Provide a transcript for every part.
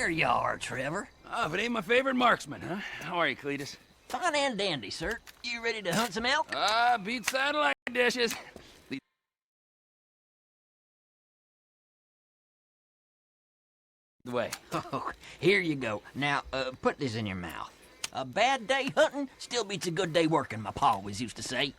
There you are, Trevor. Ah, but ain't my favorite marksman, huh? How are you, Cletus? Fine and dandy, sir. You ready to hunt some elk? Beat satellite dishes. Lead the way. Oh, here you go. Now, put this in your mouth. A bad day hunting still beats a good day working, my pa always used to say.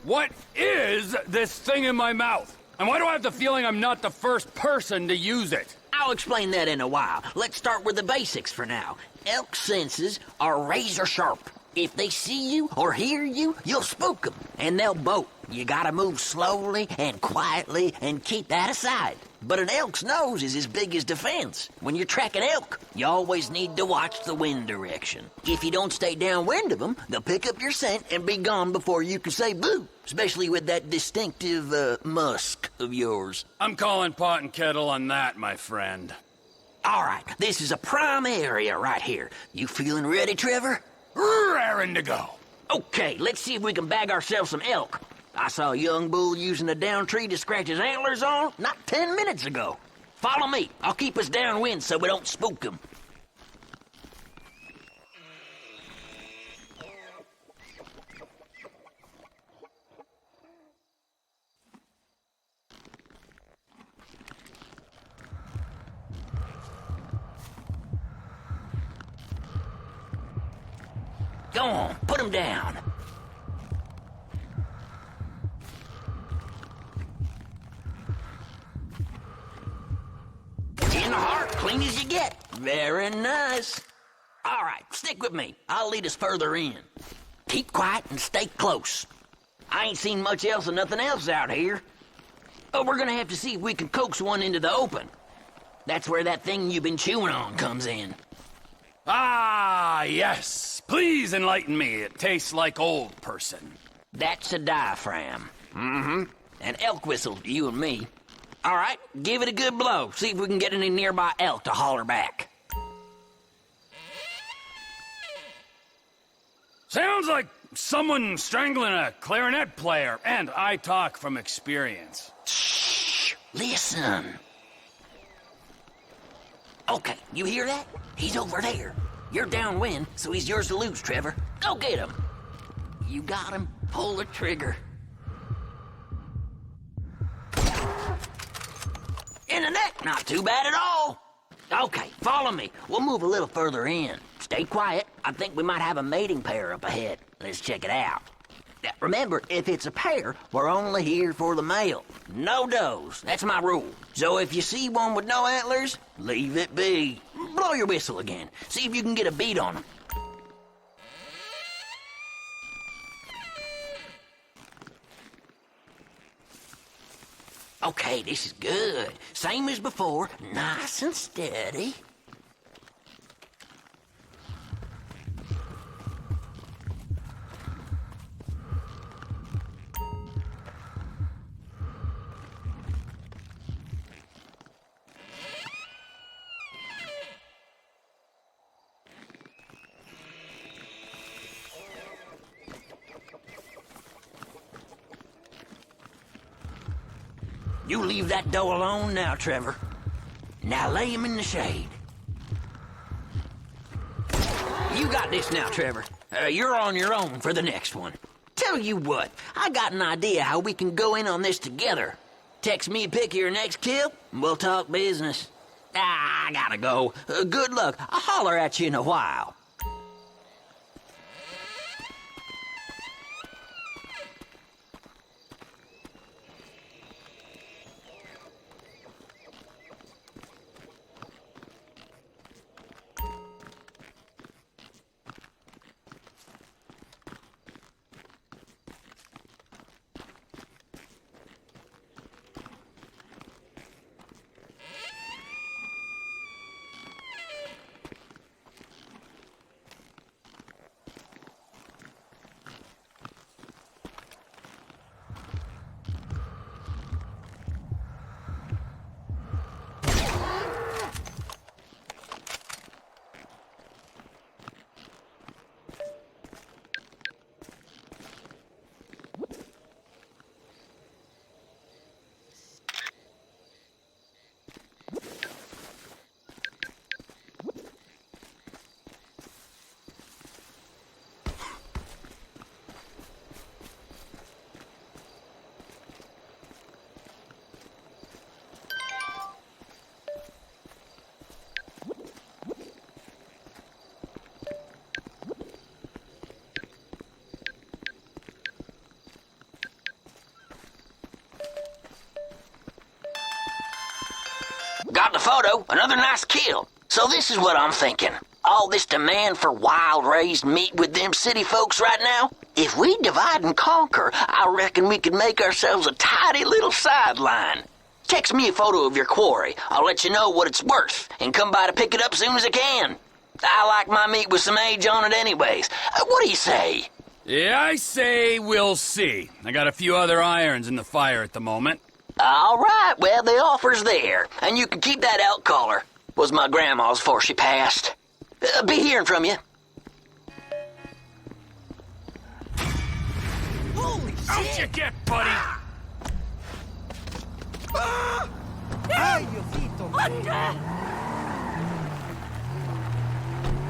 What is this thing in my mouth? And why do I have the feeling I'm not the first person to use it? I'll explain that in a while. Let's start with the basics for now. Elk senses are razor sharp. If they see you or hear you, you'll spook them, and they'll bolt. You gotta move slowly and quietly and keep that aside. But an elk's nose is as big as defense. When you're tracking elk, you always need to watch the wind direction. If you don't stay downwind of them, they'll pick up your scent and be gone before you can say boo, especially with that distinctive musk of yours. I'm calling pot and kettle on that, my friend. All right, this is a prime area right here. You feeling ready, Trevor? Raring to go. Okay, let's see if we can bag ourselves some elk. I saw a young bull using a down tree to scratch his antlers on not 10 minutes ago. Follow me. I'll keep us downwind so we don't spook them. Go on, put him down. In the heart, clean as you get. Very nice. All right, stick with me. I'll lead us further in. Keep quiet and stay close. I ain't seen much else and nothing else out here. Oh, we're gonna have to see if we can coax one into the open. That's where that thing you've been chewing on comes in. Ah, yes. Please enlighten me. It tastes like old person. That's a diaphragm. Mm-hmm. An elk whistle to you and me. All right, give it a good blow. See if we can get any nearby elk to holler back. Sounds like someone strangling a clarinet player, and I talk from experience. Shh! Listen. Okay, you hear that? He's over there. You're downwind, so he's yours to lose, Trevor. Go get him. You got him. Pull the trigger. In the neck, not too bad at all. Okay, follow me. We'll move a little further in. Stay quiet. I think we might have a mating pair up ahead. Let's check it out. Now, remember, if it's a pair, we're only here for the male. No does. That's my rule. So if you see one with no antlers, leave it be. Blow your whistle again. See if you can get a beat on them. Okay, this is good. Same as before, nice and steady. You leave that doe alone now, Trevor. Now lay him in the shade. You got this now, Trevor. You're on your own for the next one. Tell you what, I got an idea how we can go in on this together. Text me a pic of your next kill, and we'll talk business. I gotta go. Good luck. I'll holler at you in a while. the photo, another nice kill. So this is what I'm thinking. All this demand for wild-raised meat with them city folks right now? If we divide and conquer, I reckon we could make ourselves a tidy little sideline. Text me a photo of your quarry. I'll let you know what it's worth, and come by to pick it up soon as I can. I like my meat with some age on it anyways. What do you say? Yeah, I say we'll see. I got a few other irons in the fire at the moment. All right, well, the offer's there, and you can keep that elk collar. Was my grandma's before she passed. Be hearing from you. Holy shit! Out you get, buddy! Ay, Diosito.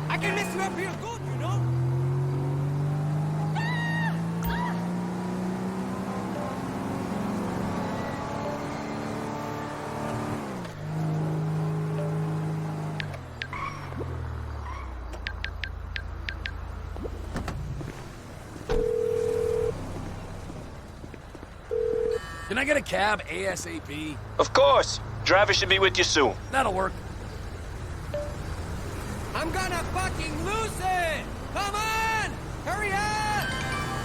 I can mess you up real good, you know? Can I get a cab ASAP? Of course. Driver should be with you soon. That'll work. I'm gonna fucking lose it! Come on! Hurry up!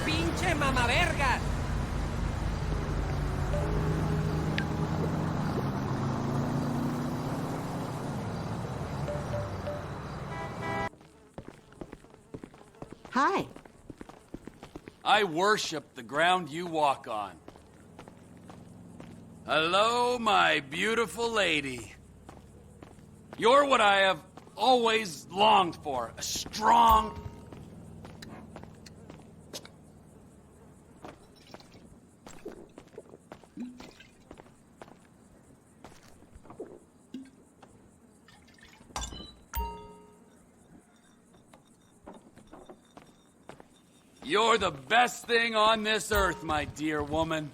Pinche mama verga! Hi. I worship the ground you walk on. Hello, my beautiful lady. You're what I have always longed for. A strong... You're the best thing on this earth, my dear woman.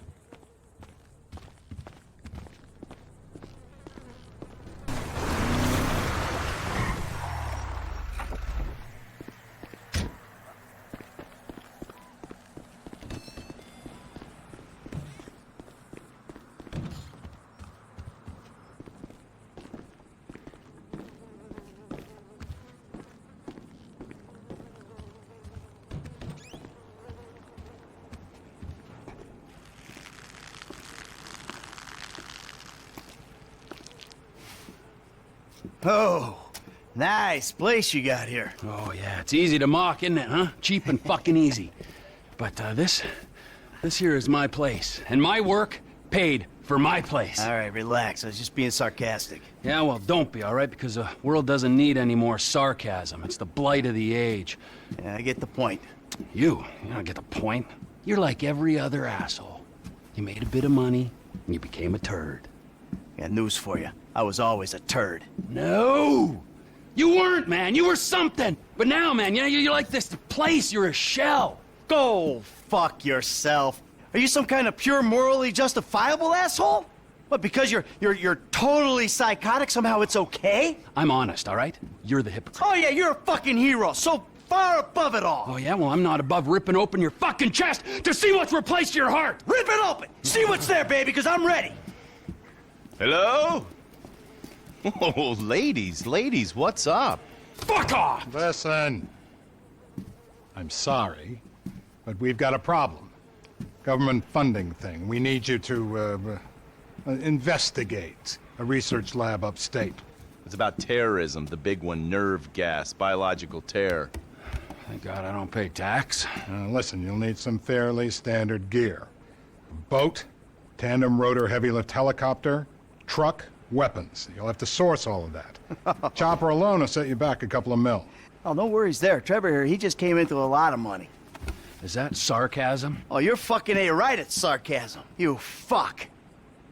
Oh, nice place you got here. Oh, yeah, it's easy to mock, isn't it, huh? Cheap and fucking easy. But, this here is my place. And my work paid for my place. All right, relax. I was just being sarcastic. Yeah, well, don't be, all right? Because the world doesn't need any more sarcasm. It's the blight of the age. Yeah, I get the point. You don't get the point. You're like every other asshole. You made a bit of money, and you became a turd. Got news for you. I was always a turd. No! You weren't, man. You were something. But now, man, you're like this place. You're a shell. Go fuck yourself. Are you some kind of pure morally justifiable asshole? What, because you're totally psychotic, somehow it's okay? I'm honest, all right? You're the hypocrite. Oh yeah, you're a fucking hero, so far above it all. Oh, yeah? Well, I'm not above ripping open your fucking chest to see what's replaced your heart. Rip it open! See what's there, baby, because I'm ready. Hello? Oh, ladies, what's up? Fuck off! Listen. I'm sorry, but we've got a problem. Government funding thing. We need you to, investigate a research lab upstate. It's about terrorism, the big one, nerve gas, biological terror. Thank God I don't pay tax. Listen, you'll need some fairly standard gear. Boat, tandem rotor heavy lift helicopter, truck, weapons. You'll have to source all of that. Chopper alone will set you back a couple of mil. Oh, no worries there. Trevor here, he just came into a lot of money. Is that sarcasm? Oh, you're fucking A-right at sarcasm. You fuck.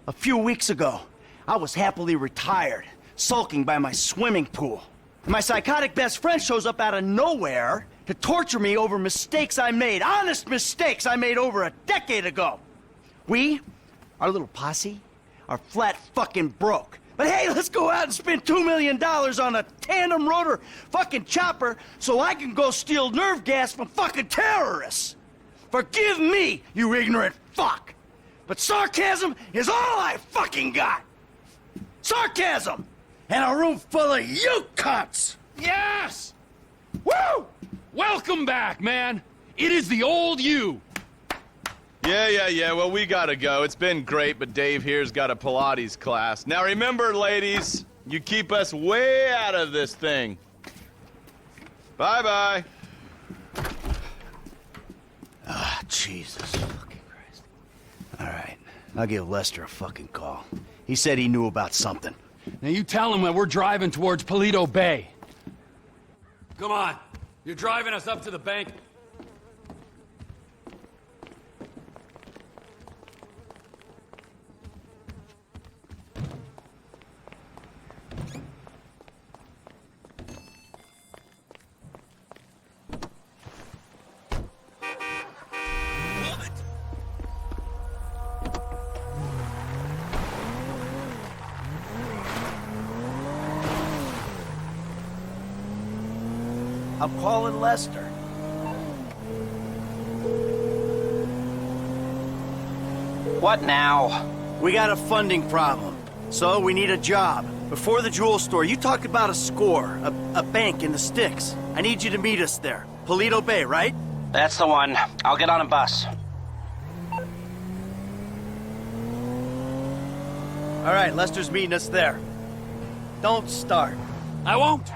A few weeks ago, I was happily retired, sulking by my swimming pool. And my psychotic best friend shows up out of nowhere to torture me over mistakes I made, honest mistakes I made over a decade ago. We, our little posse, are flat fucking broke. But hey, let's go out and spend $2 million on a tandem rotor fucking chopper so I can go steal nerve gas from fucking terrorists. Forgive me, you ignorant fuck. But sarcasm is all I fucking got. Sarcasm! And a room full of you cunts! Yes! Woo! Welcome back, man. It is the old you. Yeah, well, we gotta go. It's been great, but Dave here's got a Pilates class. Now remember, ladies, you keep us way out of this thing. Bye-bye. Ah, Jesus fucking Christ. All right, I'll give Lester a fucking call. He said he knew about something. Now you tell him that we're driving towards Paleto Bay. Come on. You're driving us up to the bank. I'm calling Lester. What now? We got a funding problem, so we need a job. Before the jewel store, you talked about a score, a bank in the sticks. I need you to meet us there. Paleto Bay, right? That's the one. I'll get on a bus. All right, Lester's meeting us there. Don't start. I won't.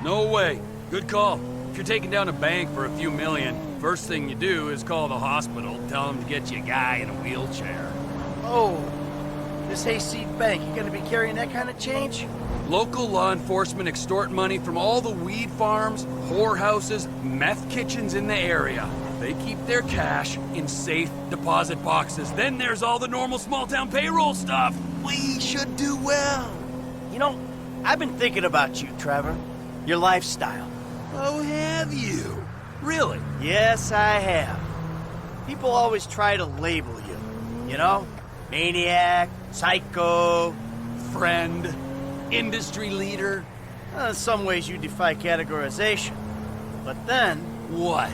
No way. Good call. If you're taking down a bank for a few million, first thing you do is call the hospital, tell them to get you a guy in a wheelchair. Oh, this hayseed bank, you gonna be carrying that kind of change? Local law enforcement extort money from all the weed farms, whorehouses, meth kitchens in the area. They keep their cash in safe deposit boxes. Then there's all the normal small-town payroll stuff. We should do well. You know, I've been thinking about you, Trevor. Your lifestyle. Oh, have you? Really? Yes, I have. People always try to label you. You know? Maniac, psycho. Friend, industry leader. In some ways you defy categorization. But then, What?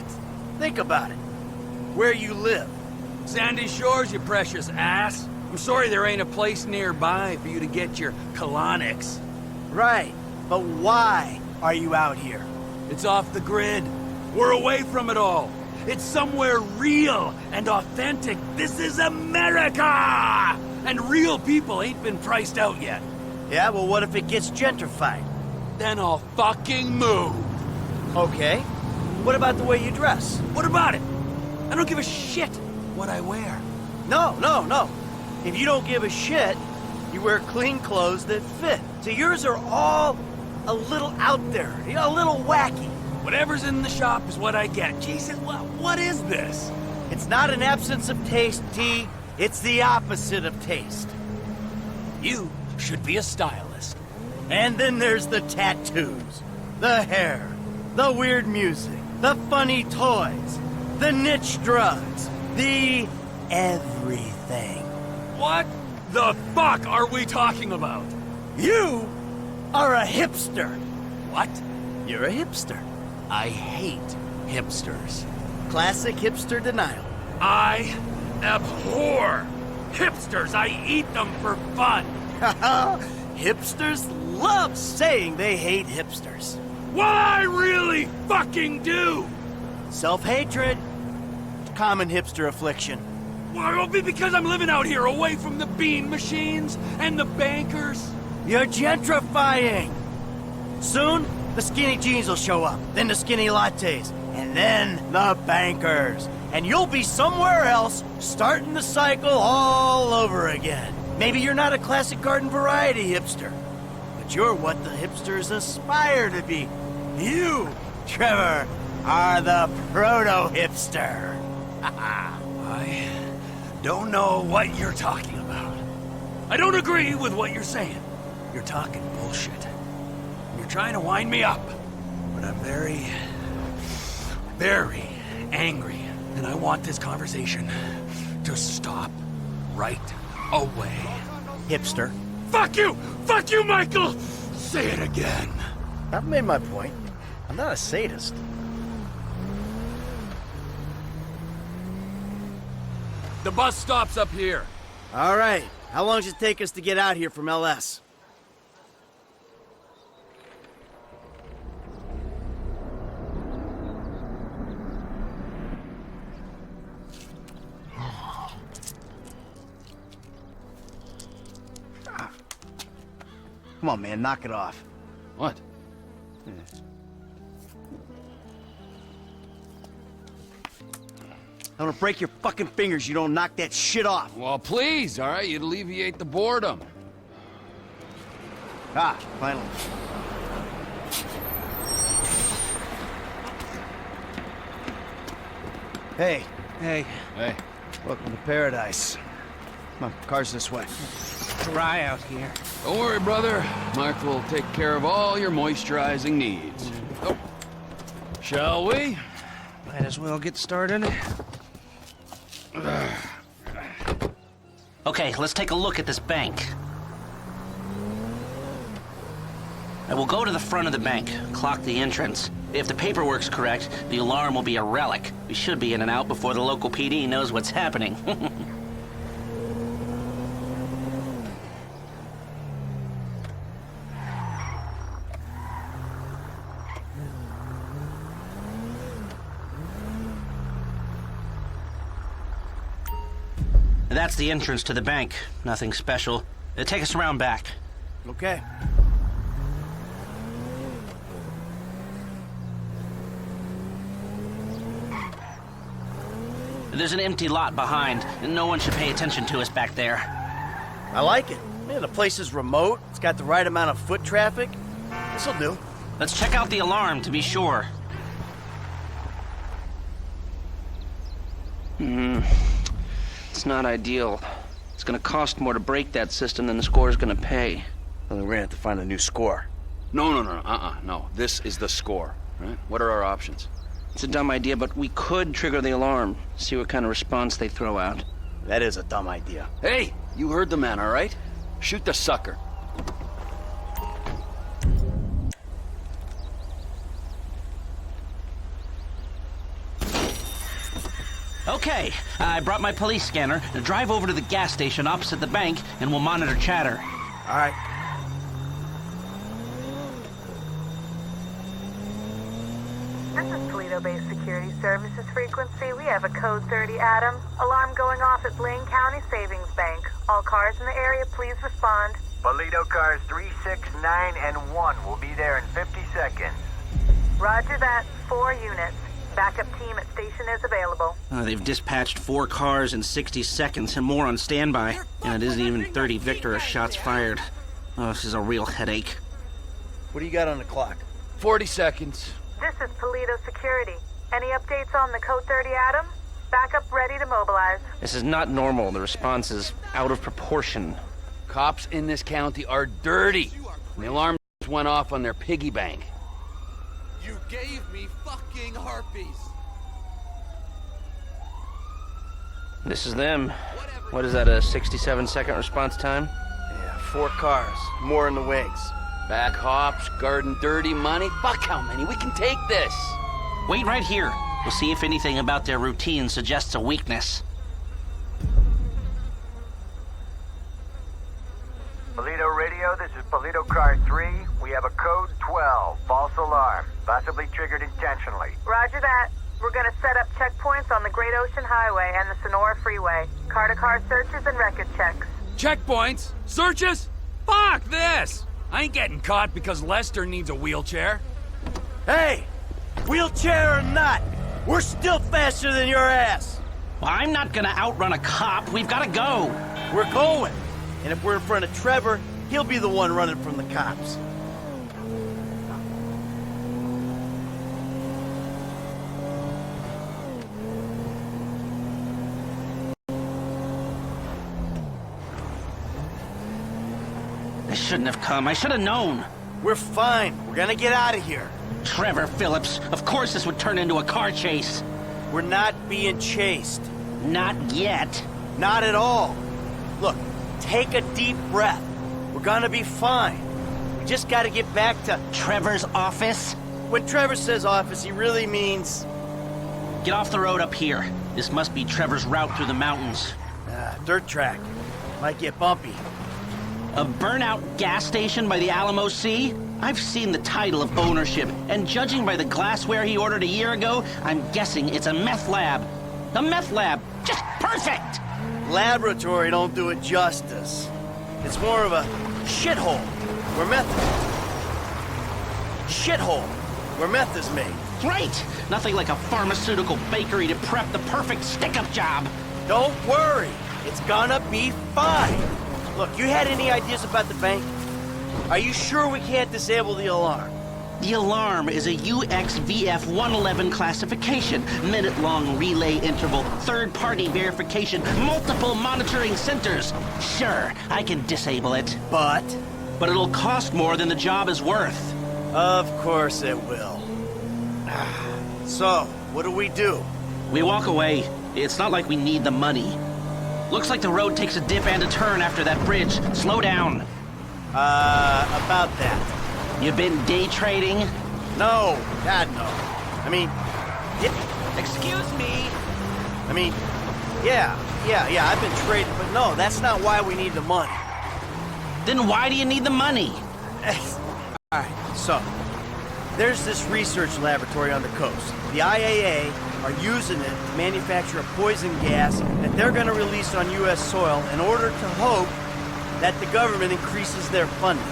think about it. Where you live. Sandy Shores, you precious ass. I'm sorry there ain't a place nearby for you to get your colonics. Right. But why are you out here? It's off the grid. We're away from it all. It's somewhere real and authentic. This is America! And real people ain't been priced out yet. Yeah, well, what if it gets gentrified? Then I'll fucking move. Okay. What about the way you dress? What about it? I don't give a shit what I wear. No. If you don't give a shit, you wear clean clothes that fit. So yours are all a little out there, you know, a little wacky. Whatever's in the shop is what I get. Jesus, what is this? It's not an absence of taste, T. It's the opposite of taste. You should be a stylist. And then there's the tattoos, the hair, the weird music, the funny toys, the niche drugs, the everything. What the fuck are we talking about? You are a hipster. What? You're a hipster. I hate hipsters. Classic hipster denial. I abhor hipsters. I eat them for fun. Hipsters love saying they hate hipsters. What I really fucking do. Self-hatred. Common hipster affliction. Well, because I'm living out here away from the bean machines and the bankers. You're gentrifying. Soon, the skinny jeans will show up, then the skinny lattes, and then the bankers. And you'll be somewhere else, starting the cycle all over again. Maybe you're not a classic garden variety hipster, but you're what the hipsters aspire to be. You, Trevor, are the proto-hipster. I don't know what you're talking about. I don't agree with what you're saying. You're talking bullshit. You're trying to wind me up. But I'm very, very angry. And I want this conversation to stop right away. Hipster. Fuck you! Fuck you, Michael! Say it again. I've made my point. I'm not a sadist. The bus stops up here. All right. How long does it take us to get out here from LS? Come on, man, knock it off. What? I'm gonna break your fucking fingers. You don't knock that shit off. Well, please, all right? You'd alleviate the boredom. Ah, finally. Hey. Hey, Hey. Welcome to paradise. Come on, car's this way. dry out here. Don't worry, brother. Mark will take care of all your moisturizing needs. Oh. Shall we? Might as well get started. Okay, let's take a look at this bank. I will go to the front of the bank, clock the entrance. If the paperwork's correct, the alarm will be a relic. We should be in and out before the local PD knows what's happening. That's the entrance to the bank. Nothing special. Take us around back. Okay. There's an empty lot behind, and no one should pay attention to us back there. I like it. Man, the place is remote. It's got the right amount of foot traffic. This'll do. Let's check out the alarm to be sure. It's not ideal. It's gonna cost more to break that system than the score's gonna pay. Well, we're gonna have to find a new score. No. This is the score, right? What are our options? It's a dumb idea, but we could trigger the alarm, see what kind of response they throw out. That is a dumb idea. Hey, you heard the man, all right? Shoot the sucker. Okay, I brought my police scanner. Drive over to the gas station opposite the bank, and we'll monitor chatter. All right. This is Paleto-based security services frequency. We have a code 30 Adam. Alarm going off at Blaine County Savings Bank. All cars in the area, please respond. Paleto cars 3, 6, 9, and 1 will be there in 50 seconds. Roger that. 4 units. Backup team at station is available. They've dispatched 4 cars in 60 seconds and more on standby. And it isn't even 30 Victor shots fired. Oh, this is a real headache. What do you got on the clock? 40 seconds. This is Paleto Security. Any updates on the code 30 Adam? Backup ready to mobilize. This is not normal. The response is out of proportion. Cops in this county are dirty. And the alarm went off on their piggy bank. You gave me fucking harpies. This is them. What is that, a 67-second response time? Yeah, 4 cars. More in the wings. Back hops, guarding dirty money. Fuck how many. We can take this. Wait right here. We'll see if anything about their routine suggests a weakness. Paleto radio, this is Paleto car 3. We have a code 12, false alarm, possibly triggered intentionally. Roger that. We're gonna set up checkpoints on the Great Ocean Highway and the Sonora Freeway. Car-to-car searches and record checks. Checkpoints? Searches? Fuck this! I ain't getting caught because Lester needs a wheelchair. Hey! Wheelchair or not, we're still faster than your ass! Well, I'm not gonna outrun a cop. We've gotta go. We're going! And if we're in front of Trevor, he'll be the one running from the cops. I shouldn't have come. I should have known. We're fine. We're gonna get out of here. Trevor Phillips. Of course this would turn into a car chase. We're not being chased. Not yet. Not at all. Look, take a deep breath. We're gonna be fine. We just gotta get back to... Trevor's office? When Trevor says office, he really means... Get off the road up here. This must be Trevor's route through the mountains. Dirt track. Might get bumpy. A burnout gas station by the Alamo Sea? I've seen the title of ownership, and judging by the glassware he ordered a year ago, I'm guessing it's a meth lab. A meth lab. Just perfect! Laboratory don't do it justice. It's more of a shithole. where meth... Shithole, where meth is made. Right! Nothing like a pharmaceutical bakery to prep the perfect stick-up job. Don't worry, it's gonna be fine. Look, you had any ideas about the bank? Are you sure we can't disable the alarm? The alarm is a UXVF 111 classification, minute-long relay interval, third-party verification, multiple monitoring centers. Sure, I can disable it. But it'll cost more than the job is worth. of course it will. So, what do? We walk away. It's not like we need the money. Looks like the road takes a dip and a turn after that bridge. Slow down. About that. You been day trading? No, God, no. I mean, Excuse me. I mean, yeah, I've been trading, but no, that's not why we need the money. Then why do you need the money? All right, so, there's this research laboratory on the coast. The IAA are using it to manufacture a poison gas that they're going to release on U.S. soil in order to hope that the government increases their funding.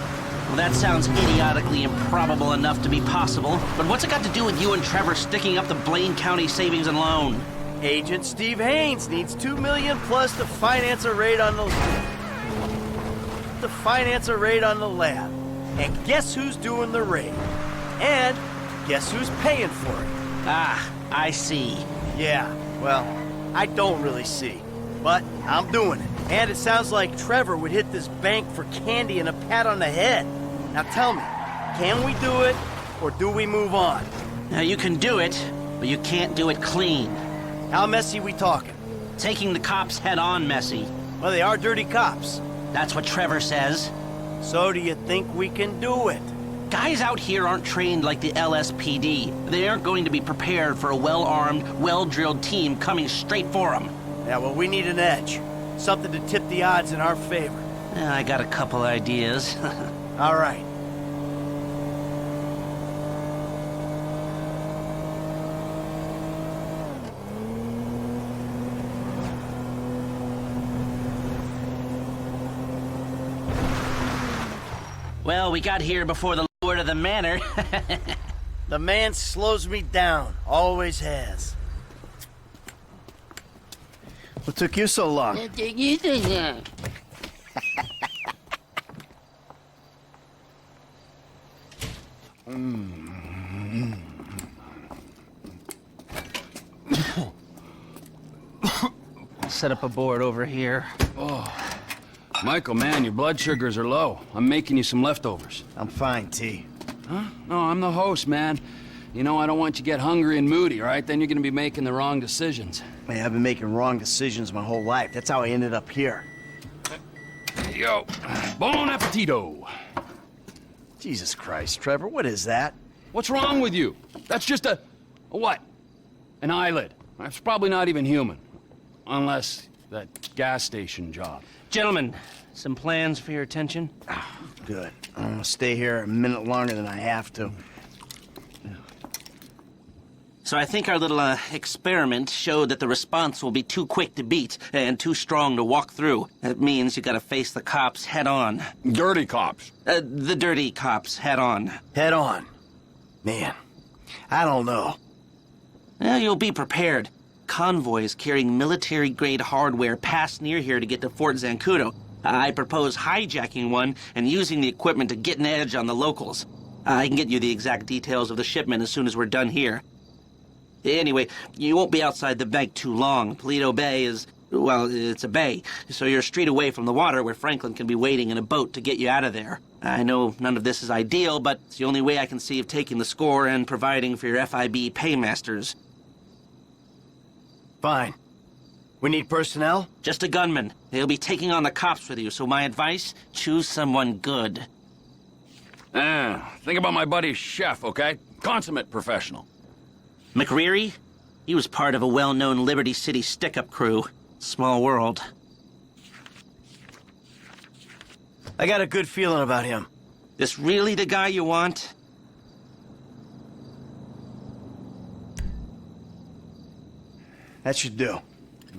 Well, that sounds idiotically improbable enough to be possible, but what's it got to do with you and Trevor sticking up the Blaine County Savings and Loan? Agent Steve Haynes needs $2 million plus to finance a raid on the lab. And guess who's doing the raid? And guess who's paying for it? Ah, I see. Yeah, well, I don't really see, but I'm doing it. And it sounds like Trevor would hit this bank for candy and a pat on the head. Now tell me, can we do it, or do we move on? Now, you can do it, but you can't do it clean. How messy we talking? Taking the cops head-on messy. Well, they are dirty cops. That's what Trevor says. So do you think we can do it? Guys out here aren't trained like the LSPD. They aren't going to be prepared for a well-armed, well-drilled team coming straight for them. Yeah, well, we need an edge. Something to tip the odds in our favor. I got a couple ideas. All right. Well, we got here before the Lord of the Manor. The man slows me down. Always has. What took you so long? Set up a board over here. Michael, man, your blood sugars are low. I'm making you some leftovers. I'm fine, T. Huh? No, I'm the host, man. You know, I don't want you to get hungry and moody, all right? Then you're gonna be making the wrong decisions. Man, I've been making wrong decisions my whole life. That's how I ended up here. There you go. Bon appetito. Jesus Christ, Trevor, what is that? What's wrong with you? That's just a what? An eyelid. That's probably not even human. Unless that gas station job. Gentlemen, some plans for your attention? Good. I'm gonna stay here a minute longer than I have to. So I think our little experiment showed that the response will be too quick to beat and too strong to walk through. That means you gotta face the cops head on. Dirty cops. The dirty cops head on. Head on. Man, I don't know. Well, you'll be prepared. Convoys carrying military-grade hardware pass near here to get to Fort Zancudo. I propose hijacking one and using the equipment to get an edge on the locals. I can get you the exact details of the shipment as soon as we're done here. Anyway, you won't be outside the bank too long. Paleto Bay is, well, it's a bay, so you're a street away from the water where Franklin can be waiting in a boat to get you out of there. I know none of this is ideal, but it's the only way I can see of taking the score and providing for your FIB paymasters. Fine. We need personnel? Just a gunman. They'll be taking on the cops with you, so my advice, choose someone good. Think about my buddy Chef, okay? Consummate professional. McReary? He was part of a well-known Liberty City stick-up crew. Small world. I got a good feeling about him. This really the guy you want? That should do.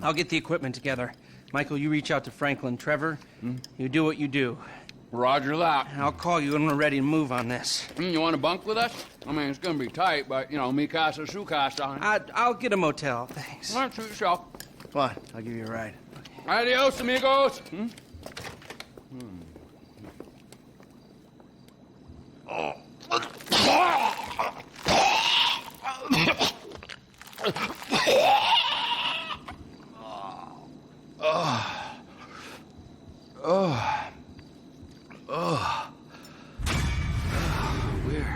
I'll get the equipment together. Michael, you reach out to Franklin. Trevor, you do what you do. Roger that. I'll call you when we're ready to move on this. You want to bunk with us? I mean, it's gonna be tight, but, you know, mi casa, su casa. I'll get a motel, thanks. All right, suit yourself. Come on, I'll give you a ride. Adios, amigos. Weird.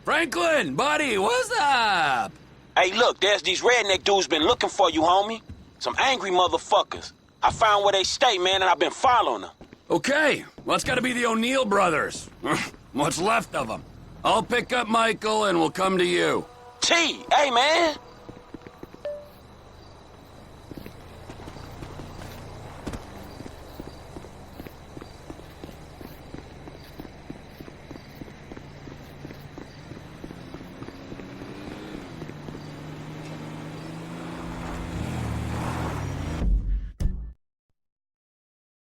Franklin, buddy, what's up? Hey, look, there's these redneck dudes been looking for you, homie. Some angry motherfuckers. I found where they stay, man, and I've been following them. Okay, well, it's gotta be the O'Neill brothers. What's left of them. I'll pick up Michael and we'll come to you. T, hey, man.